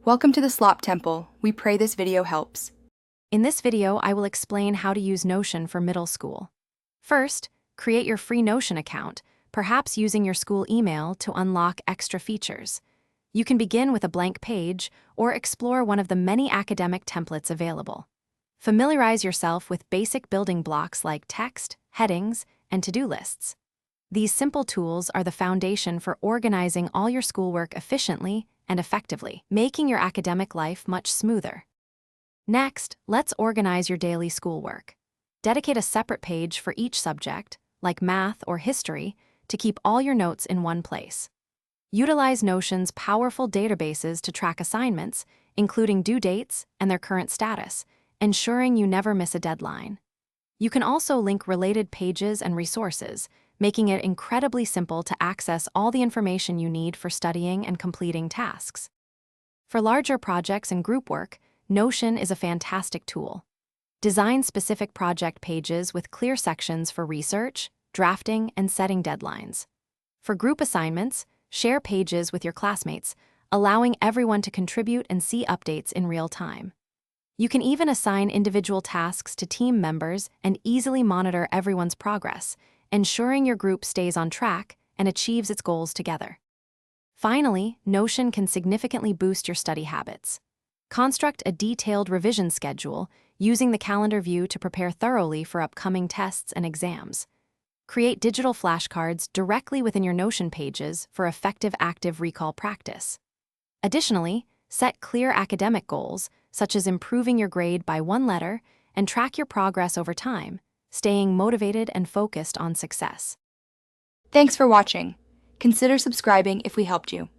Welcome to the Slop Temple. We pray this video helps. In this video, I will explain how to use Notion for middle school. First, create your free Notion account, perhaps using your school email to unlock extra features. You can begin with a blank page or explore one of the many academic templates available. Familiarize yourself with basic building blocks like text, headings, and to-do lists. These simple tools are the foundation for organizing all your schoolwork efficiently and effectively, making your academic life much smoother. Next, let's organize your daily schoolwork. Dedicate a separate page for each subject, like math or history, to keep all your notes in one place. Utilize Notion's powerful databases to track assignments, including due dates and their current status, ensuring you never miss a deadline. You can also link related pages and resources, making it incredibly simple to access all the information you need for studying and completing tasks. For larger projects and group work, Notion is a fantastic tool. Design specific project pages with clear sections for research, drafting, and setting deadlines. For group assignments, share pages with your classmates, allowing everyone to contribute and see updates in real time. You can even assign individual tasks to team members and easily monitor everyone's progress, ensuring your group stays on track and achieves its goals together. Finally, Notion can significantly boost your study habits. Construct a detailed revision schedule using the calendar view to prepare thoroughly for upcoming tests and exams. Create digital flashcards directly within your Notion pages for effective active recall practice. Additionally, set clear academic goals, such as improving your grade by one letter, and track your progress over time, staying motivated and focused on success. Thanks for watching. Consider subscribing if we helped you.